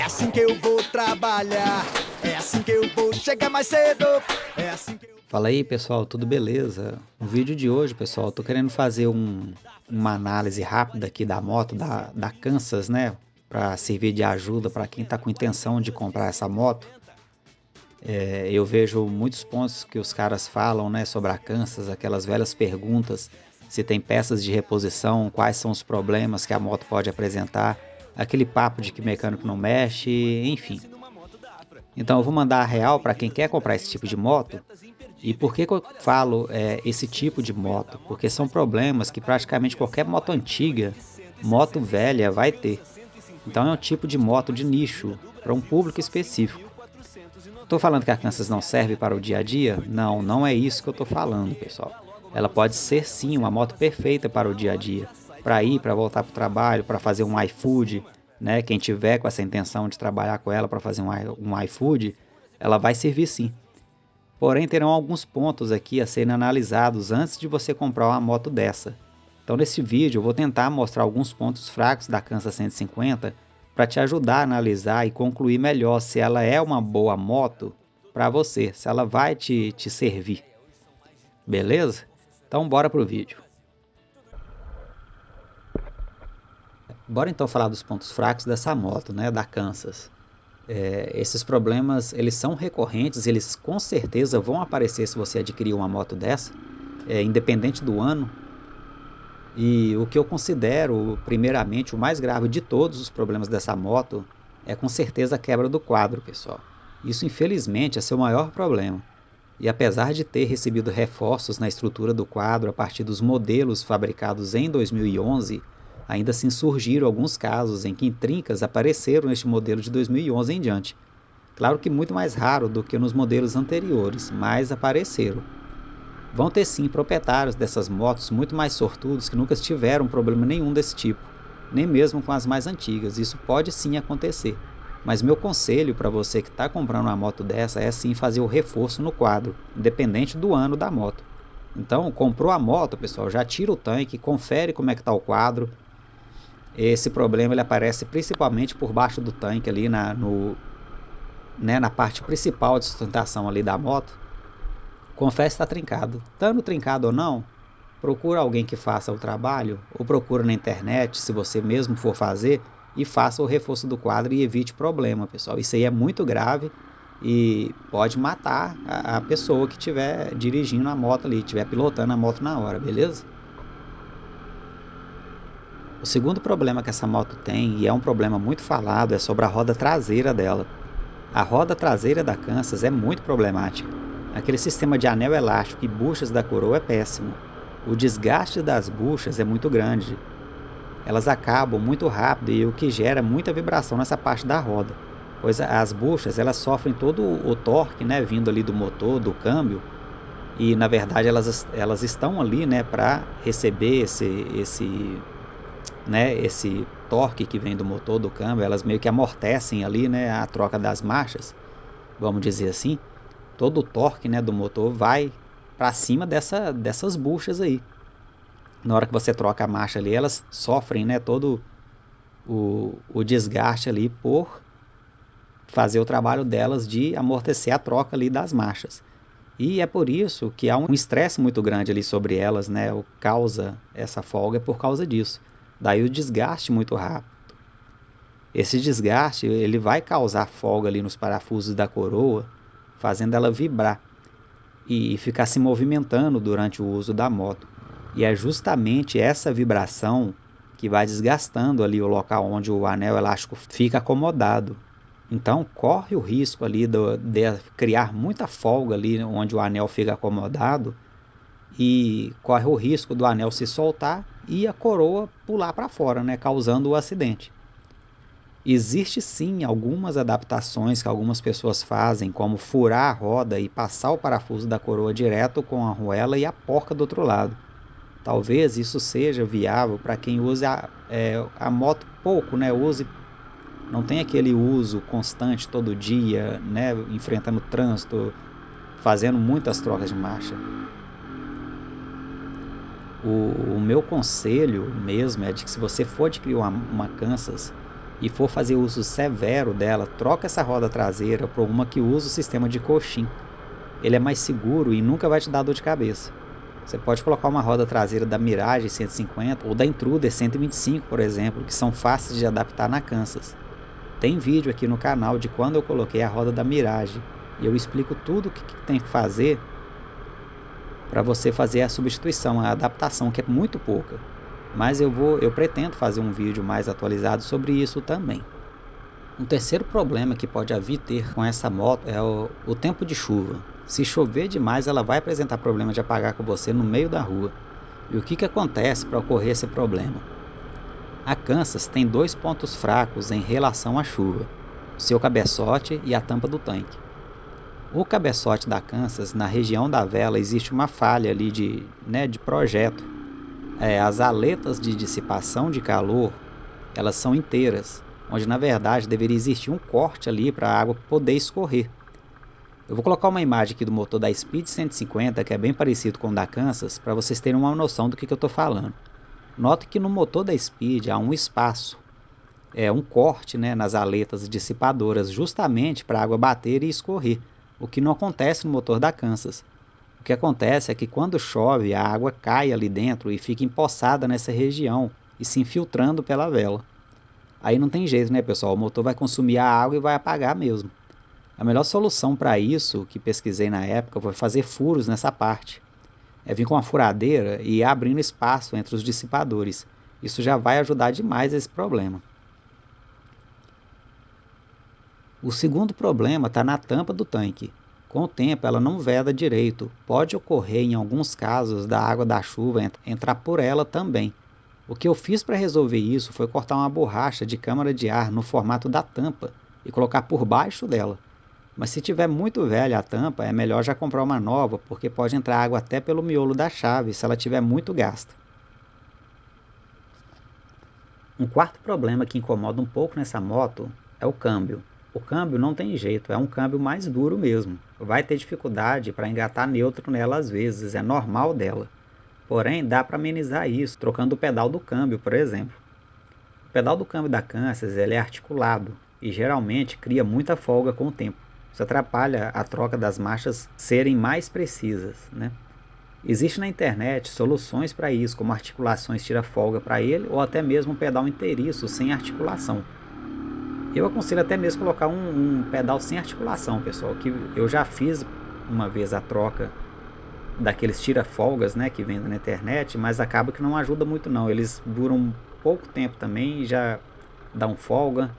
assim que eu vou trabalhar, é assim que eu vou chegar mais cedo, é assim que eu... Fala aí pessoal, tudo beleza? No vídeo de hoje, pessoal, tô querendo fazer uma análise rápida aqui da moto da Kansas, né? Para servir de ajuda para quem tá com intenção de comprar essa moto. Eu vejo muitos pontos que os caras falam, né, sobre a Kansas, aquelas velhas perguntas, se tem peças de reposição, quais são os problemas que a moto pode apresentar, aquele papo de que mecânico não mexe, enfim. Então eu vou mandar a real para quem quer comprar esse tipo de moto. E por que eu falo esse tipo de moto? Porque são problemas que praticamente qualquer moto antiga, moto velha vai ter. Então é um tipo de moto de nicho, para um público específico. Estou falando que a Kansas não serve para o dia a dia? Não, não é isso que eu estou falando, pessoal. Ela pode ser sim uma moto perfeita para o dia a dia, para ir, para voltar para o trabalho, para fazer um iFood, né? Quem tiver com essa intenção de trabalhar com ela para fazer um iFood, ela vai servir sim. Porém, terão alguns pontos aqui a serem analisados antes de você comprar uma moto dessa. Então, nesse vídeo, eu vou tentar mostrar alguns pontos fracos da Kansas 150 para te ajudar a analisar e concluir melhor se ela é uma boa moto para você, se ela vai te servir. Beleza? Então, bora pro vídeo. Bora então falar dos pontos fracos dessa moto, né, da Kansas. Esses problemas, eles são recorrentes, eles com certeza vão aparecer se você adquirir uma moto dessa, independente do ano. E o que eu considero, primeiramente, o mais grave de todos os problemas dessa moto é com certeza a quebra do quadro, pessoal. Isso, infelizmente, é seu maior problema. E apesar de ter recebido reforços na estrutura do quadro a partir dos modelos fabricados em 2011, ainda assim surgiram alguns casos em que trincas apareceram neste modelo de 2011 em diante. Claro que muito mais raro do que nos modelos anteriores, mas apareceram. Vão ter sim proprietários dessas motos muito mais sortudos que nunca tiveram problema nenhum desse tipo, nem mesmo com as mais antigas, isso pode sim acontecer. Mas meu conselho para você que está comprando uma moto dessa é sim fazer o reforço no quadro, independente do ano da moto. Então, comprou a moto, pessoal, já tira o tanque, confere como é que está o quadro. Esse problema ele aparece principalmente por baixo do tanque ali na parte principal de sustentação ali da moto. Confere se está trincado. Estando trincado ou não, procura alguém que faça o trabalho ou procura na internet, se você mesmo for fazer, e faça o reforço do quadro e evite problema, pessoal. Isso aí é muito grave e pode matar a pessoa que estiver dirigindo a moto ali, estiver pilotando a moto na hora, beleza? O segundo problema que essa moto tem, e é um problema muito falado, é sobre a roda traseira dela. A roda traseira da Kansas é muito problemática. Aquele sistema de anel elástico e buchas da coroa é péssimo. O desgaste das buchas é muito grande. Elas acabam muito rápido e o que gera muita vibração nessa parte da roda. Pois as buchas elas sofrem todo o torque, né, vindo ali do motor, do câmbio. E na verdade elas estão ali, né, para receber esse torque que vem do motor, do câmbio. Elas meio que amortecem ali, né, a troca das marchas, vamos dizer assim. Todo o torque, né, do motor vai para cima dessas buchas aí. Na hora que você troca a marcha ali, elas sofrem, né, todo o desgaste ali por fazer o trabalho delas de amortecer a troca ali das marchas. E é por isso que há um estresse muito grande ali sobre elas, né, causa essa folga é por causa disso. Daí o desgaste muito rápido. Esse desgaste ele vai causar folga ali nos parafusos da coroa, fazendo ela vibrar e ficar se movimentando durante o uso da moto. E é justamente essa vibração que vai desgastando ali o local onde o anel elástico fica acomodado. Então corre o risco ali de criar muita folga ali onde o anel fica acomodado e corre o risco do anel se soltar e a coroa pular para fora, né, causando o acidente. Existe sim algumas adaptações que algumas pessoas fazem, como furar a roda e passar o parafuso da coroa direto com a arruela e a porca do outro lado. Talvez isso seja viável para quem usa a moto pouco, né? Não tem aquele uso constante todo dia, né? Enfrentando trânsito, fazendo muitas trocas de marcha. O meu conselho mesmo é de que se você for adquirir uma Kansas, e for fazer uso severo dela, troca essa roda traseira por uma que usa o sistema de coxim. Ele é mais seguro e nunca vai te dar dor de cabeça. Você pode colocar uma roda traseira da Mirage 150 ou da Intruder 125, por exemplo, que são fáceis de adaptar na Kansas. Tem vídeo aqui no canal de quando eu coloquei a roda da Mirage e eu explico tudo o que tem que fazer para você fazer a substituição, a adaptação, que é muito pouca. Mas eu pretendo fazer um vídeo mais atualizado sobre isso também. Um terceiro problema que pode vir ter com essa moto é o tempo de chuva. Se chover demais, ela vai apresentar problema de apagar com você no meio da rua. E o que acontece para ocorrer esse problema? A Kansas tem dois pontos fracos em relação à chuva: o seu cabeçote e a tampa do tanque. O cabeçote da Kansas, na região da vela, existe uma falha ali de projeto. As aletas de dissipação de calor, elas são inteiras, onde na verdade deveria existir um corte ali para a água poder escorrer. Eu vou colocar uma imagem aqui do motor da Speed 150, que é bem parecido com o da Kansas, para vocês terem uma noção do que eu estou falando. Note que no motor da Speed há um espaço, um corte, nas aletas dissipadoras, justamente para a água bater e escorrer, o que não acontece no motor da Kansas. O que acontece é que quando chove, a água cai ali dentro e fica empoçada nessa região e se infiltrando pela vela. Aí não tem jeito, pessoal? O motor vai consumir a água e vai apagar mesmo. A melhor solução para isso, que pesquisei na época, foi fazer furos nessa parte. Vir com uma furadeira e ir abrindo espaço entre os dissipadores. Isso já vai ajudar demais esse problema. O segundo problema está na tampa do tanque. Com o tempo ela não veda direito. Pode ocorrer em alguns casos da água da chuva entrar por ela também. O que eu fiz para resolver isso foi cortar uma borracha de câmara de ar no formato da tampa e colocar por baixo dela. Mas se tiver muito velha a tampa, é melhor já comprar uma nova, porque pode entrar água até pelo miolo da chave se ela tiver muito gasta. Um quarto problema que incomoda um pouco nessa moto é o câmbio. O câmbio não tem jeito, é um câmbio mais duro mesmo. Vai ter dificuldade para engatar neutro nela às vezes, é normal dela. Porém, dá para amenizar isso, trocando o pedal do câmbio, por exemplo. O pedal do câmbio da Kansas ele é articulado e geralmente cria muita folga com o tempo. Isso atrapalha a troca das marchas serem mais precisas, Existe na internet soluções para isso, como articulações tira-folga para ele ou até mesmo um pedal inteiriço sem articulação. Eu aconselho até mesmo colocar um pedal sem articulação, pessoal, que eu já fiz uma vez a troca daqueles tira-folgas, que vendem na internet, mas acaba que não ajuda muito não. Eles duram pouco tempo também e já dão folga.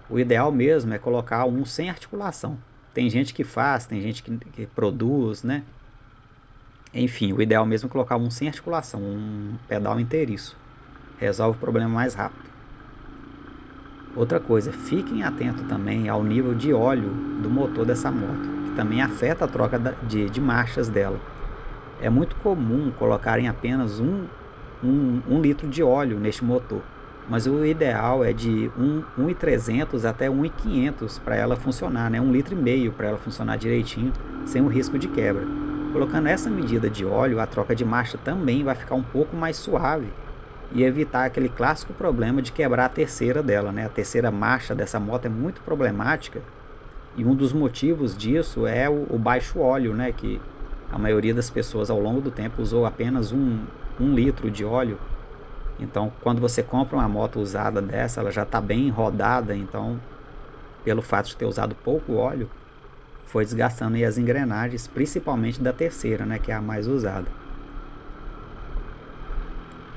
O ideal mesmo é colocar um sem articulação. Tem gente que faz, tem gente que produz, Enfim, o ideal mesmo é colocar um sem articulação, um pedal inteiriço. Resolve o problema mais rápido. Outra coisa, fiquem atentos também ao nível de óleo do motor dessa moto, que também afeta a troca de marchas dela. É muito comum colocarem apenas um litro de óleo neste motor, mas o ideal é de 1.300 até 1.500 para ela funcionar, 1,5 litro para ela funcionar direitinho, sem o risco de quebra. Colocando essa medida de óleo, a troca de marcha também vai ficar um pouco mais suave e evitar aquele clássico problema de quebrar a terceira dela, A terceira marcha dessa moto é muito problemática e um dos motivos disso é o baixo óleo, que a maioria das pessoas ao longo do tempo usou apenas um litro de óleo. Então, quando você compra uma moto usada dessa, ela já está bem rodada, então, pelo fato de ter usado pouco óleo, foi desgastando aí as engrenagens, principalmente da terceira, que é a mais usada.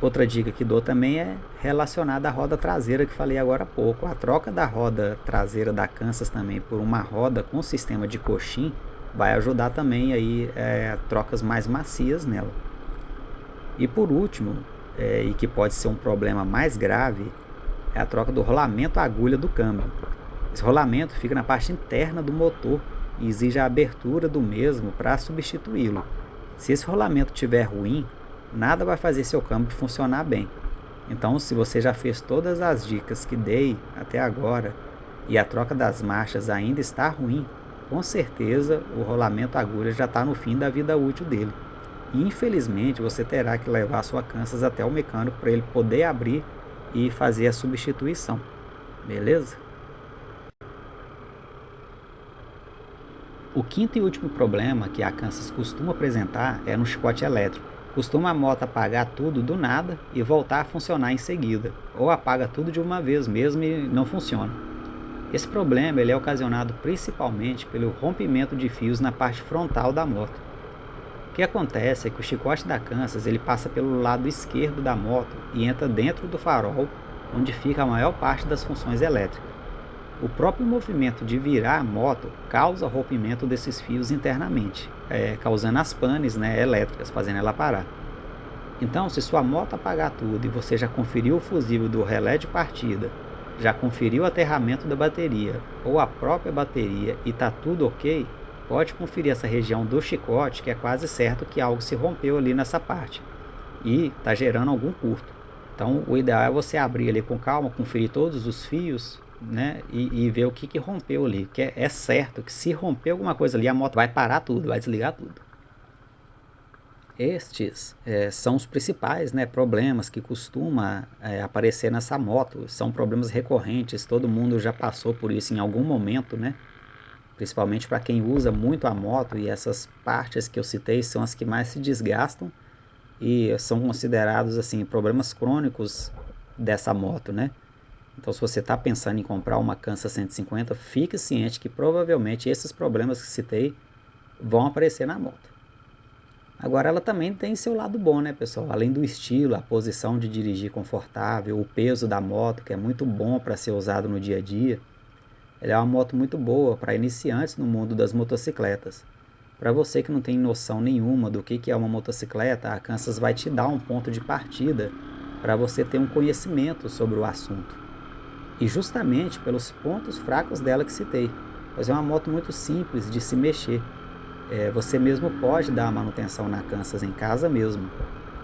Outra dica que dou também é relacionada à roda traseira que falei agora há pouco. A troca da roda traseira da Kansas também por uma roda com sistema de coxim vai ajudar também aí trocas mais macias nela. E por último, e que pode ser um problema mais grave, é a troca do rolamento agulha do câmbio. Esse rolamento fica na parte interna do motor e exige a abertura do mesmo para substituí-lo. Se esse rolamento estiver ruim, nada vai fazer seu câmbio funcionar bem. Então, se você já fez todas as dicas que dei até agora e a troca das marchas ainda está ruim, com certeza o rolamento agulha já está no fim da vida útil dele. E infelizmente você terá que levar a sua Kansas até o mecânico para ele poder abrir e fazer a substituição. beleza? O quinto e último problema que a Kansas costuma apresentar é no chicote elétrico. Costuma a moto apagar tudo do nada e voltar a funcionar em seguida, ou apaga tudo de uma vez mesmo e não funciona. Esse problema ele é ocasionado principalmente pelo rompimento de fios na parte frontal da moto. O que acontece é que o chicote da Kansas ele passa pelo lado esquerdo da moto e entra dentro do farol, onde fica a maior parte das funções elétricas. O próprio movimento de virar a moto causa rompimento desses fios internamente, causando as panes, né, elétricas, fazendo ela parar. Então, se sua moto apagar tudo e você já conferiu o fusível do relé de partida, já conferiu o aterramento da bateria ou a própria bateria e está tudo ok, pode conferir essa região do chicote que é quase certo que algo se rompeu ali nessa parte e está gerando algum curto. Então, o ideal é você abrir ali com calma, conferir todos os fios, né, e ver o que rompeu ali, que é certo que se romper alguma coisa ali, a moto vai parar tudo, vai desligar tudo. Estes são os principais, né, problemas que costumam aparecer nessa moto, são problemas recorrentes, todo mundo já passou por isso em algum momento, né, principalmente para quem usa muito a moto, e essas partes que eu citei são as que mais se desgastam e são considerados assim problemas crônicos dessa moto, né? Então, se você está pensando em comprar uma Kansas 150, fique ciente que provavelmente esses problemas que citei vão aparecer na moto. Agora, ela também tem seu lado bom, né, pessoal? Além do estilo, a posição de dirigir confortável, o peso da moto, que é muito bom para ser usado no dia a dia, ela é uma moto muito boa para iniciantes no mundo das motocicletas. Para você que não tem noção nenhuma do que é uma motocicleta, a Kansas vai te dar um ponto de partida para você ter um conhecimento sobre o assunto. E justamente pelos pontos fracos dela que citei, pois é uma moto muito simples de se mexer. Você mesmo pode dar a manutenção na Kansas em casa mesmo.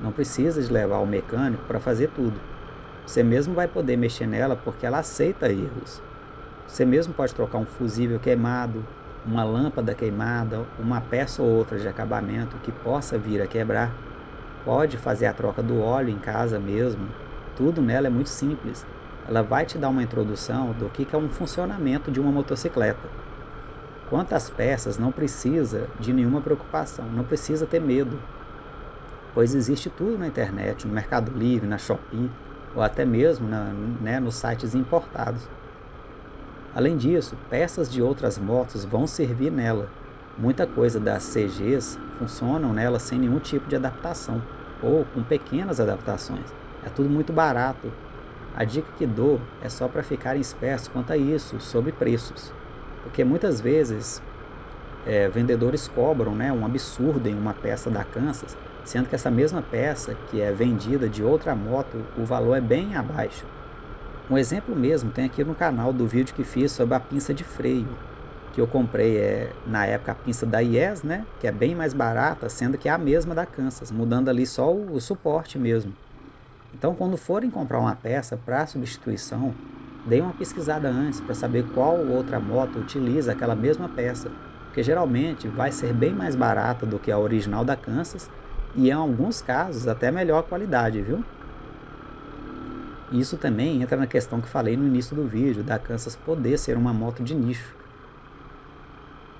Não precisa de levar o mecânico para fazer tudo. Você mesmo vai poder mexer nela porque ela aceita erros. Você mesmo pode trocar um fusível queimado, uma lâmpada queimada, uma peça ou outra de acabamento que possa vir a quebrar. Pode fazer a troca do óleo em casa mesmo. Tudo nela é muito simples. Ela vai te dar uma introdução do que é um funcionamento de uma motocicleta. Quanto às peças, não precisa de nenhuma preocupação, não precisa ter medo, pois existe tudo na internet, no Mercado Livre, na Shopee, ou até mesmo nos sites importados. Além disso, peças de outras motos vão servir nela. Muita coisa das CGs funcionam nela sem nenhum tipo de adaptação, ou com pequenas adaptações. É tudo muito barato. A dica que dou é só para ficarem espertos quanto a isso, sobre preços. Porque muitas vezes vendedores cobram, né, um absurdo em uma peça da Kansas, sendo que essa mesma peça que é vendida de outra moto, o valor é bem abaixo. Um exemplo mesmo tem aqui no canal do vídeo que fiz sobre a pinça de freio, que eu comprei na época a pinça da Yes, né, que é bem mais barata, sendo que é a mesma da Kansas, mudando ali só o suporte mesmo. Então, quando forem comprar uma peça para substituição, deem uma pesquisada antes para saber qual outra moto utiliza aquela mesma peça, porque geralmente vai ser bem mais barata do que a original da Kansas e em alguns casos até melhor qualidade, viu? Isso também entra na questão que falei no início do vídeo, da Kansas poder ser uma moto de nicho.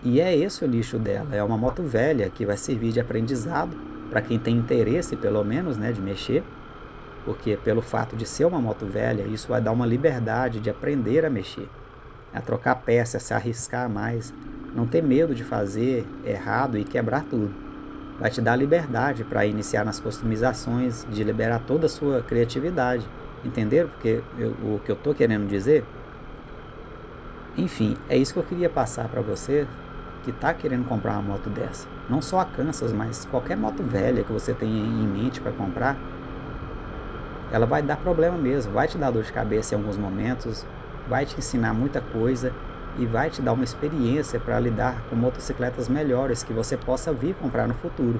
E é esse o nicho dela, é uma moto velha que vai servir de aprendizado para quem tem interesse, pelo menos, né, de mexer, porque pelo fato de ser uma moto velha, isso vai dar uma liberdade de aprender a mexer, a trocar peças, se arriscar mais, não ter medo de fazer errado e quebrar tudo. Vai te dar liberdade para iniciar nas customizações, de liberar toda a sua criatividade. Entenderam o que eu estou querendo dizer? Enfim, é isso que eu queria passar para você que está querendo comprar uma moto dessa. Não só a Kansas, mas qualquer moto velha que você tenha em mente para comprar, ela vai dar problema mesmo, vai te dar dor de cabeça em alguns momentos, vai te ensinar muita coisa e vai te dar uma experiência para lidar com motocicletas melhores que você possa vir comprar no futuro.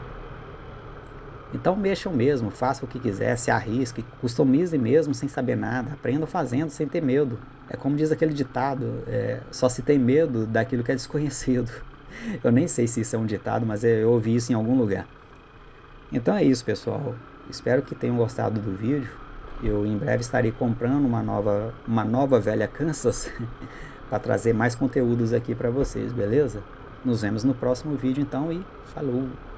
Então mexam mesmo, façam o que quiser, se arrisque, customize mesmo sem saber nada, aprendam fazendo sem ter medo. É como diz aquele ditado, só se tem medo daquilo que é desconhecido. Eu nem sei se isso é um ditado, mas eu ouvi isso em algum lugar. Então é isso, pessoal. Espero que tenham gostado do vídeo. Eu em breve estarei comprando uma nova velha Kansas para trazer mais conteúdos aqui para vocês, beleza? Nos vemos no próximo vídeo então e falou!